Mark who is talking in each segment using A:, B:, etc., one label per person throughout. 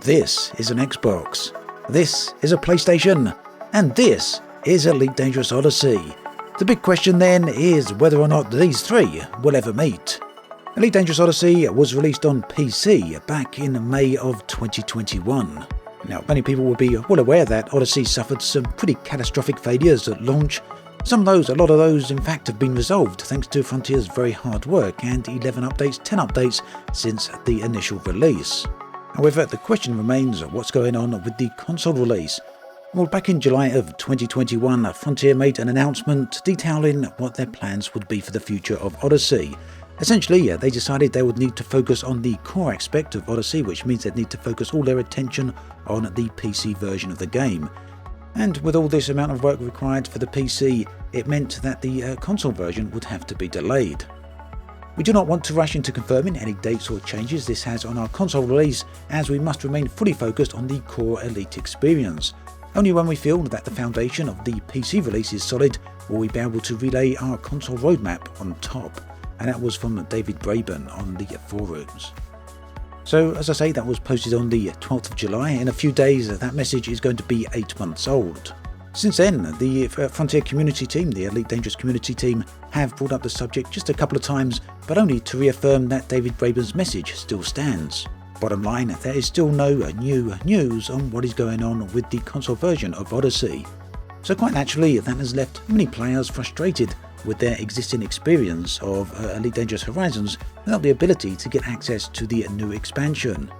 A: This is an Xbox. This is a PlayStation. And this is Elite Dangerous Odyssey. The big question then is whether or not these three will ever meet. Elite Dangerous Odyssey was released on PC back in May of 2021. Now, many people will be well aware that Odyssey suffered some pretty catastrophic failures at launch. A lot of those in fact have been resolved thanks to Frontier's very hard work and 10 updates since the initial release. However, the question remains what's going on with the console release. Well, back in July of 2021, Frontier made an announcement detailing what their plans would be for the future of Odyssey. Essentially, they decided they would need to focus on the core aspect of Odyssey, which means they'd need to focus all their attention on the PC version of the game. And with all this amount of work required for the PC, it meant that the console version would have to be delayed. We do not want to rush into confirming any dates or changes this has on our console release, as we must remain fully focused on the core Elite experience. Only when we feel that the foundation of the PC release is solid will we be able to relay our console roadmap on top. And that was from David Braben on the forums. So, as I say, that was posted on the 12th of July. In a few days, that message is going to be 8 months old. Since then, the Frontier community team, the Elite Dangerous community team, have brought up the subject just a couple of times, but only to reaffirm that David Braben's message still stands. Bottom line, there is still no new news on what is going on with the console version of Odyssey. So quite naturally, that has left many players frustrated with their existing experience of Elite Dangerous Horizons without the ability to get access to the new expansion.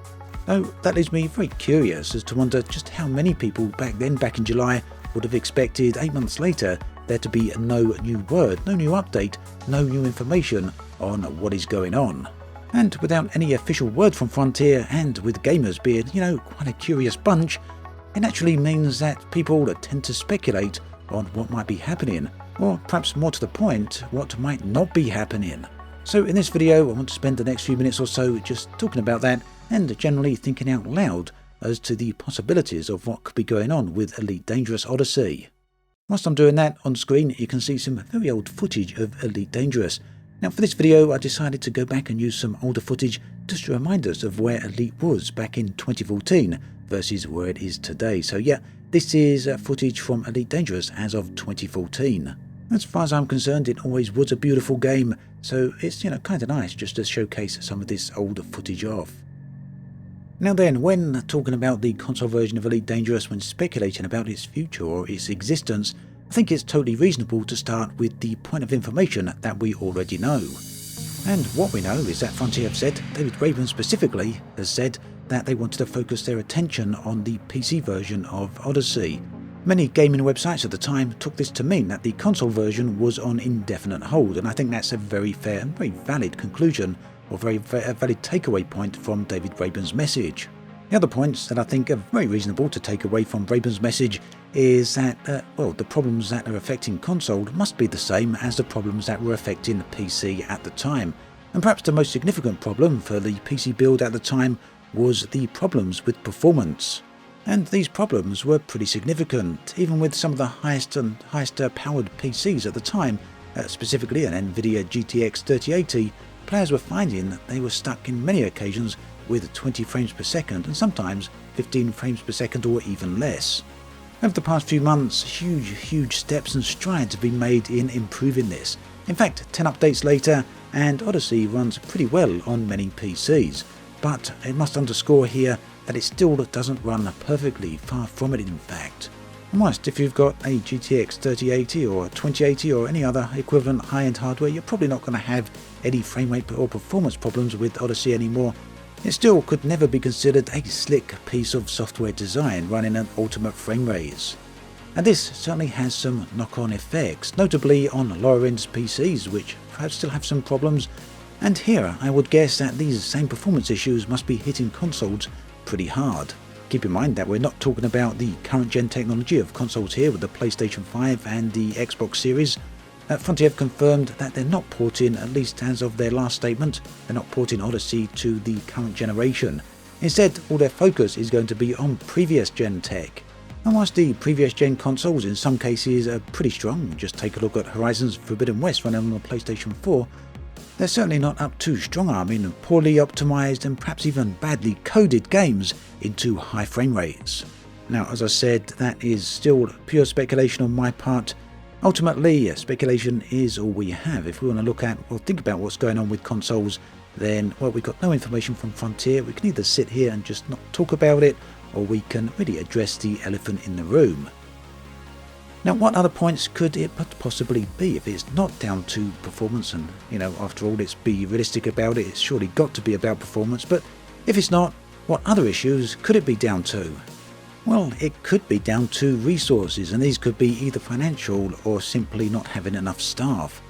A: So that leaves me very curious as to wonder just how many people back in July, would have expected 8 months later there to be no new word, no new update, no new information on what is going on. And without any official word from Frontier, and with gamers being, quite a curious bunch, it naturally means that people tend to speculate on what might be happening, or perhaps more to the point, what might not be happening. So in this video, I want to spend the next few minutes or so just talking about that, and generally thinking out loud as to the possibilities of what could be going on with Elite Dangerous Odyssey. Whilst I'm doing that, on screen you can see some very old footage of Elite Dangerous. Now for this video I decided to go back and use some older footage just to remind us of where Elite was back in 2014 versus where it is today. So yeah, this is footage from Elite Dangerous as of 2014. As far as I'm concerned, it always was a beautiful game, so it's kind of nice just to showcase some of this older footage off. Now then, when talking about the console version of Elite Dangerous, when speculating about its future or its existence, I think it's totally reasonable to start with the point of information that we already know. And what we know is that Frontier have said, David Braben specifically has said, that they wanted to focus their attention on the PC version of Odyssey. Many gaming websites at the time took this to mean that the console version was on indefinite hold, and I think that's a very fair and very valid conclusion, or very valid takeaway point from David Braben's message. The other points that I think are very reasonable to take away from Braben's message is that, the problems that are affecting console must be the same as the problems that were affecting PC at the time. And perhaps the most significant problem for the PC build at the time was the problems with performance. And these problems were pretty significant, even with some of the highest powered PCs at the time, specifically an NVIDIA GTX 3080, players were finding that they were stuck in many occasions with 20 frames per second and sometimes 15 frames per second or even less. Over the past few months, huge steps and strides have been made in improving this. In fact, 10 updates later, and Odyssey runs pretty well on many PCs. But it must underscore here that it still doesn't run perfectly, far from it in fact. And whilst if you've got a GTX 3080 or a 2080 or any other equivalent high-end hardware, you're probably not going to have any frame rate or performance problems with Odyssey anymore. It still could never be considered a slick piece of software design running at ultimate frame rates. And this certainly has some knock-on effects, notably on lower-end PCs, which perhaps still have some problems. And here I would guess that these same performance issues must be hitting consoles pretty hard. Keep in mind that we're not talking about the current gen technology of consoles here with the PlayStation 5 and the Xbox Series. Frontier have confirmed that they're not porting, at least as of their last statement, they're not porting Odyssey to the current generation. Instead, all their focus is going to be on previous gen tech. And whilst the previous gen consoles in some cases are pretty strong, just take a look at Horizon's Forbidden West running on the PlayStation 4, They're certainly not up to strong-arming poorly optimised and perhaps even badly coded games into high frame rates. Now, as I said, that is still pure speculation on my part. Ultimately, speculation is all we have. If we want to look at or think about what's going on with consoles, then, well, we've got no information from Frontier. We can either sit here and just not talk about it, or we can really address the elephant in the room. Now, what other points could it possibly be if it's not down to performance? And, after all, let's be realistic about it. It's surely got to be about performance. But if it's not, what other issues could it be down to? Well, it could be down to resources, and these could be either financial or simply not having enough staff.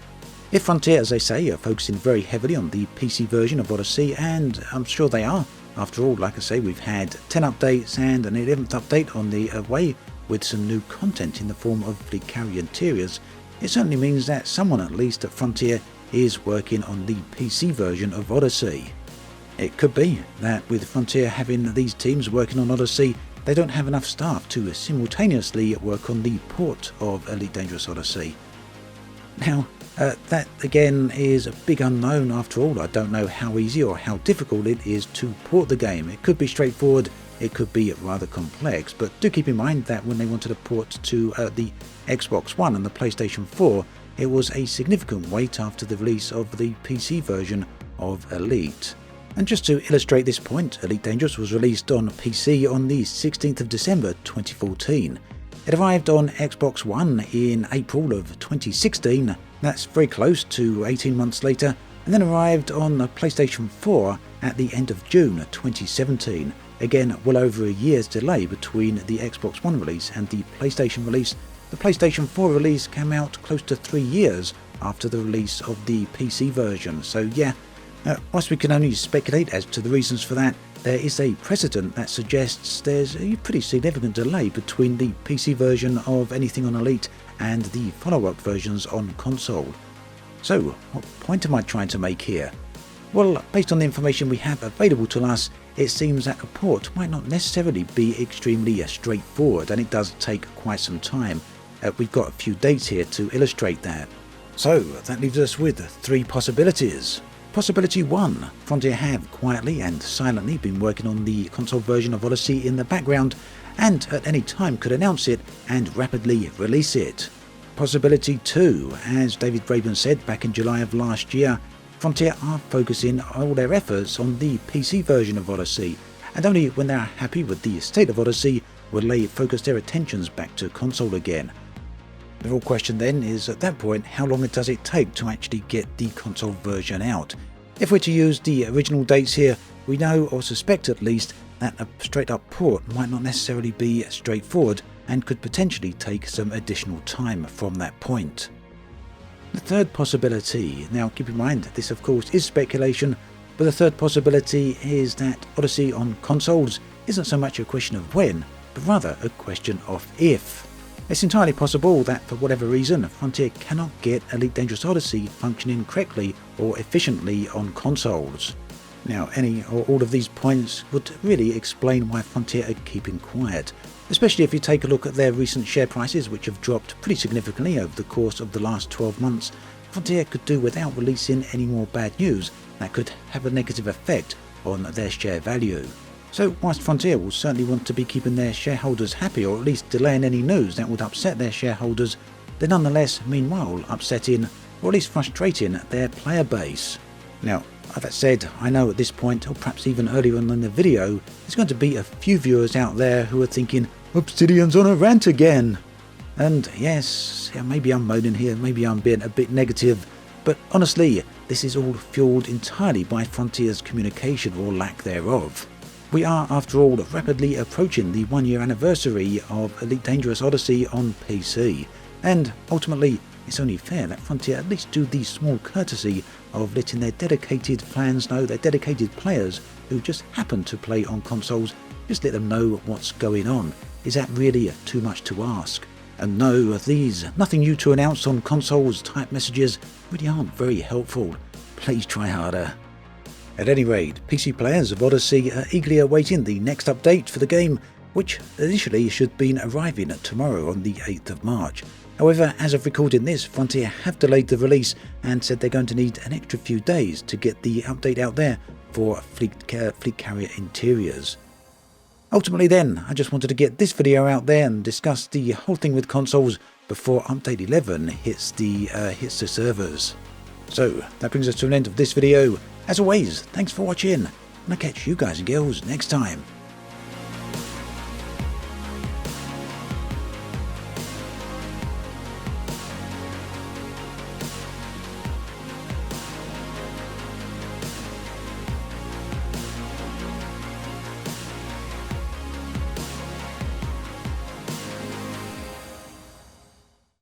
A: If Frontier, as they say, are focusing very heavily on the PC version of Odyssey, and I'm sure they are. After all, like I say, we've had 10 updates and an 11th update on the way, with some new content in the form of fleet carrier interiors. It certainly means that someone, at least at Frontier, is working on the PC version of Odyssey. It could be that with Frontier having these teams working on Odyssey, they don't have enough staff to simultaneously work on the port of Elite Dangerous Odyssey. Now, that again is a big unknown. After all, I don't know how easy or how difficult it is to port the game. It could be straightforward, it could be rather complex, but do keep in mind that when they wanted to port to the Xbox One and the PlayStation 4, it was a significant wait after the release of the PC version of Elite. And just to illustrate this point, Elite Dangerous was released on PC on the 16th of December 2014. It arrived on Xbox One in April of 2016, that's very close to 18 months later, and then arrived on the PlayStation 4 at the end of June 2017. Again, well over a year's delay between the Xbox One release and the PlayStation release. The PlayStation 4 release came out close to 3 years after the release of the PC version, so yeah, whilst we can only speculate as to the reasons for that, there is a precedent that suggests there's a pretty significant delay between the PC version of anything on Elite and the follow-up versions on console. So, what point am I trying to make here? Well, based on the information we have available to us, it seems that a port might not necessarily be extremely straightforward, and it does take quite some time. We've got a few dates here to illustrate that. So, that leaves us with 3 possibilities. Possibility 1. Frontier have quietly and silently been working on the console version of Odyssey in the background, and at any time could announce it and rapidly release it. Possibility 2. As David Braben said back in July of last year, Frontier are focusing all their efforts on the PC version of Odyssey, and only when they are happy with the state of Odyssey will they focus their attentions back to console again. The real question then is, at that point, how long does it take to actually get the console version out? If we're to use the original dates here, we know, or suspect at least, that a straight up port might not necessarily be straightforward and could potentially take some additional time from that point. The third possibility, now keep in mind this of course is speculation, but the third possibility is that Odyssey on consoles isn't so much a question of when, but rather a question of if. It's entirely possible that for whatever reason Frontier cannot get Elite Dangerous Odyssey functioning correctly or efficiently on consoles. Now, any or all of these points would really explain why Frontier are keeping quiet, especially if you take a look at their recent share prices, which have dropped pretty significantly over the course of the last 12 months. Frontier could do without releasing any more bad news that could have a negative effect on their share value. So whilst Frontier will certainly want to be keeping their shareholders happy, or at least delaying any news that would upset their shareholders, they're nonetheless meanwhile upsetting, or at least frustrating, their player base. Now, that said, I know at this point, or perhaps even earlier on in the video, there's going to be a few viewers out there who are thinking, Obsidian's on a rant again! And yes, maybe I'm moaning here, maybe I'm being a bit negative, but honestly, this is all fueled entirely by Frontier's communication or lack thereof. We are, after all, rapidly approaching the 1-year anniversary of Elite Dangerous Odyssey on PC, and ultimately, it's only fair that Frontier at least do the small courtesy of letting their dedicated fans know, their dedicated players who just happen to play on consoles, just let them know what's going on. Is that really too much to ask? And no, these nothing new to announce on consoles type messages really aren't very helpful. Please try harder. At any rate, PC players of Odyssey are eagerly awaiting the next update for the game, which initially should have been arriving tomorrow on the 8th of March. However, as of recording this, Frontier have delayed the release and said they're going to need an extra few days to get the update out there for fleet carrier interiors. Ultimately then, I just wanted to get this video out there and discuss the whole thing with consoles before Update 11 hits the servers. So, that brings us to an end of this video. As always, thanks for watching, and I'll catch you guys and girls next time.